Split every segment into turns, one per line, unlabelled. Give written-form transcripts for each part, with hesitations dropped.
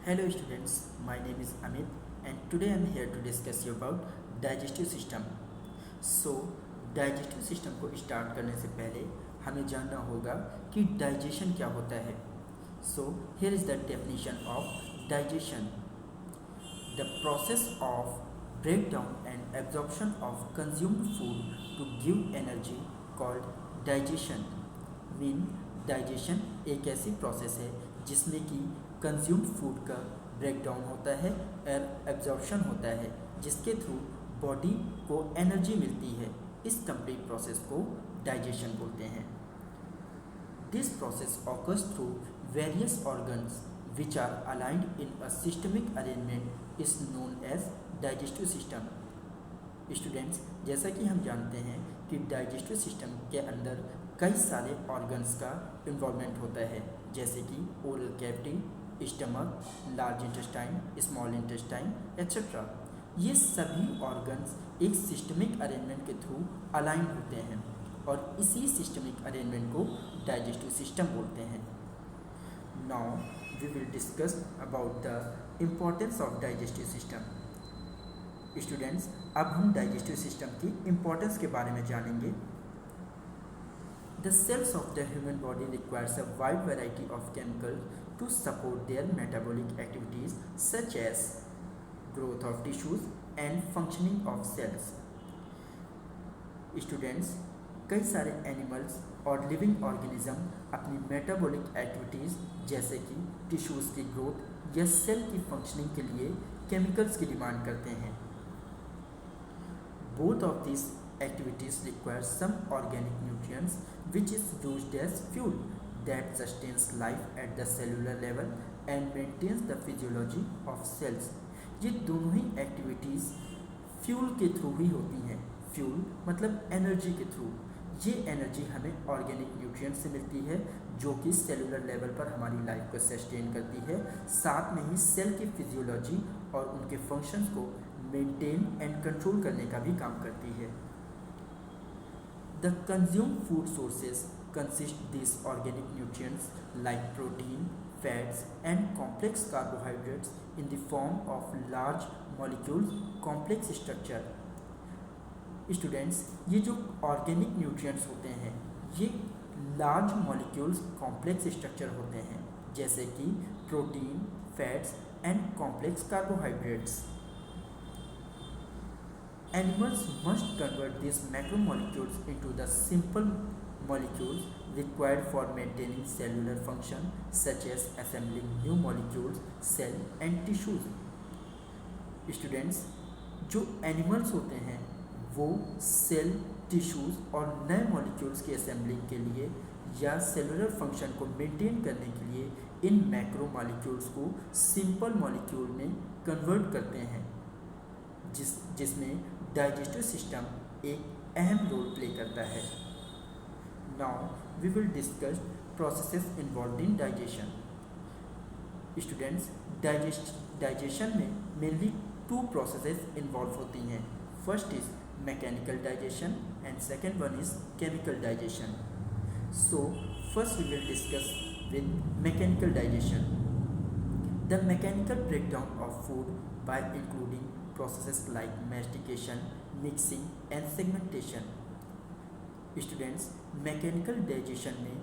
Hello students, my name is Amit and today I am here to discuss you about digestive system. So digestive system को start करने से पहले हमें जानना होगा कि डाइजेशन क्या होता है. So here is the definition of digestion. The process of breakdown and absorption of consumed food to give energy called digestion. Mean digestion एक ऐसी प्रोसेस है जिसमें कि कंज्यूम्ड फूड का ब्रेकडाउन होता है और एब्जॉर्प्शन होता है जिसके थ्रू बॉडी को एनर्जी मिलती है. इस कंप्लीट प्रोसेस को डाइजेशन बोलते हैं. This process occurs through various organs which are aligned in a systemic arrangement is known as digestive system. Students, जैसा कि हम जानते हैं कि डाइजेस्टिव सिस्टम के अंदर कई सारे ऑर्गन्स का इन्वॉल्वमेंट होता है, जैसे कि oral cavity, stomach, large intestine, small intestine etcetera. ये सभी ऑर्गन्स एक सिस्टमिक अरेंजमेंट के थ्रू अलाइन होते हैं और इसी सिस्टमिक अरेंजमेंट को डाइजेस्टिव सिस्टम बोलते हैं. Now we will discuss about the importance of digestive system. Students, अब हम डाइजेस्टिव सिस्टम की इम्पोर्टेंस के बारे में जानेंगे. The cells of the human body requires a wide variety of chemicals to support their metabolic activities such as growth of tissues and functioning of cells. Students, कई सारे animals और living organism अपनी metabolic activities जैसे कि tissues की growth या cell की functioning के लिए केमिकल्स की डिमांड करते हैं. Both of these activities require some organic nutrients which is used as fuel that sustains life at the cellular level and maintains the physiology of cells. ये दोनों ही activities fuel के through ही होती हैं. Fuel मतलब energy के through. ये energy हमें organic nutrients से मिलती है जो कि सेलुलर लेवल पर हमारी लाइफ को सस्टेन करती है, साथ में ही सेल की फिजियोलॉजी और उनके फंक्शंस को मेंटेन एंड कंट्रोल करने का भी काम करती है. The consumed food sources consist these organic nutrients like protein, fats and complex carbohydrates in the form of large molecules complex structure. Students, ये जो organic nutrients होते हैं ये large molecules complex structure होते हैं जैसे कि protein, fats and complex carbohydrates. Animals must convert these macromolecules into the simple molecules required for maintaining cellular function such as assembling new molecules, cell and tissues. Students, जो animals होते हैं वो cell, tissues और नए molecules की assembling के लिए या सेलुलर फंक्शन को मेंटेन करने के लिए इन मैक्रो मॉलिक्यूल्स को सिंपल मॉलिक्यूल में कन्वर्ट करते हैं जिसमें डाइजेस्टिव सिस्टम एक अहम रोल प्ले करता है. Now we will discuss processes involve in digestion. Students, digestion में मेनली टू प्रोसेसेस इन्वॉल्व होती हैं. First is mechanical digestion and second one is chemical digestion. So first we will discuss with mechanical digestion. The mechanical breakdown of food by including processes like mastication, mixing and segmentation. Students, mechanical digestion में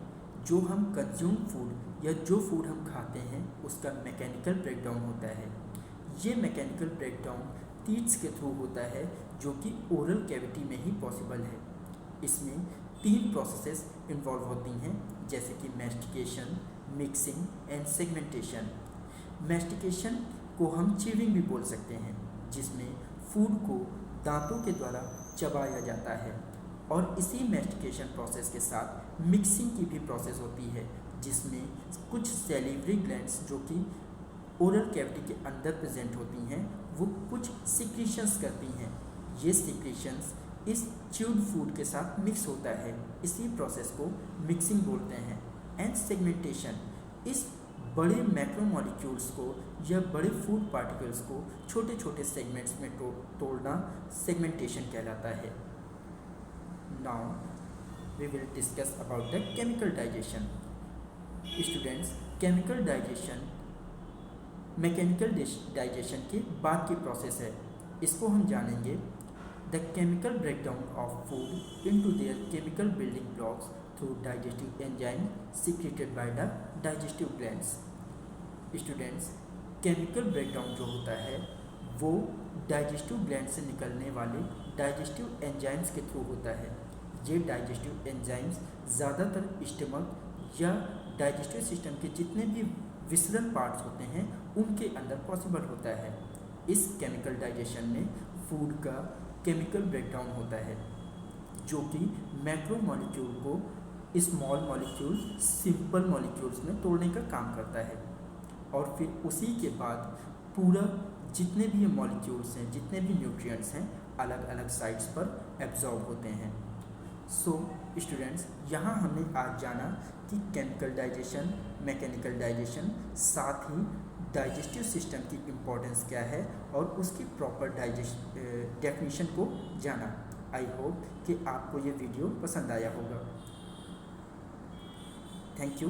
जो हम consume food या जो food हम खाते हैं उसका mechanical breakdown होता है. ये मैकेनिकल ब्रेकडाउन टीथ्स के थ्रू होता है जो कि ओरल कैविटी में ही पॉसिबल है. इसमें तीन प्रोसेसेस इन्वॉल्व होती हैं जैसे कि mastication, mixing and segmentation. Mastication को हम च्यूइंग भी बोल सकते हैं जिसमें फूड को दांतों के द्वारा चबाया जाता है और इसी मैस्टिकेशन प्रोसेस के साथ मिक्सिंग की भी प्रोसेस होती है जिसमें कुछ सैलिवरी ग्लैंड्स जो कि ओरल कैविटी के अंदर प्रेजेंट होती हैं वो कुछ सिक्रीशंस करती हैं. ये सिक्रीशंस इस च्यूड फूड के साथ मिक्स होता है. इसी प्रोसेस को मिक्सिंग बोलते हैं. एंड सेगमेंटेशन, इस बड़े मैक्रोमोलिक्यूल्स को या बड़े फूड पार्टिकल्स को छोटे छोटे सेगमेंट्स में तोड़ना सेगमेंटेशन कहलाता है. Now we will discuss about the chemical digestion. Students, chemical digestion mechanical digestion के बाद की प्रोसेस है, इसको हम जानेंगे। The chemical breakdown of food into their chemical building blocks through digestive enzyme secreted by the digestive glands. Students, chemical breakdown जो होता है वो डाइजेस्टिव ग्लैंड से निकलने वाले डाइजेस्टिव एंजाइम्स के थ्रू होता है। ये डाइजेस्टिव एंजाइम्स ज़्यादातर स्टमक या डाइजेस्टिव सिस्टम के जितने भी विसरल पार्ट्स होते हैं उनके अंदर पॉसिबल होता है। इस केमिकल डाइजेशन में फूड का केमिकल ब्रेकडाउन होता है जो कि मैक्रो मॉलिक्यूल को स्मॉल मॉलिक्यूल सिंपल मॉलिक्यूल्स में तोड़ने का काम करता है और फिर उसी के बाद पूरा जितने भी मॉलिक्यूल्स हैं, जितने भी न्यूट्रिएंट्स हैं, अलग अलग साइट्स पर एब्जॉर्ब होते हैं। सो स्टूडेंट्स, यहाँ हमने आज जाना कि केमिकल डाइजेशन, मैकेनिकल डाइजेशन, साथ ही डाइजेस्टिव सिस्टम की इम्पोर्टेंस क्या है और उसकी प्रॉपर डेफिनेशन को जाना। आई होप कि आपको ये वीडियो पसंद आया होगा। Thank you.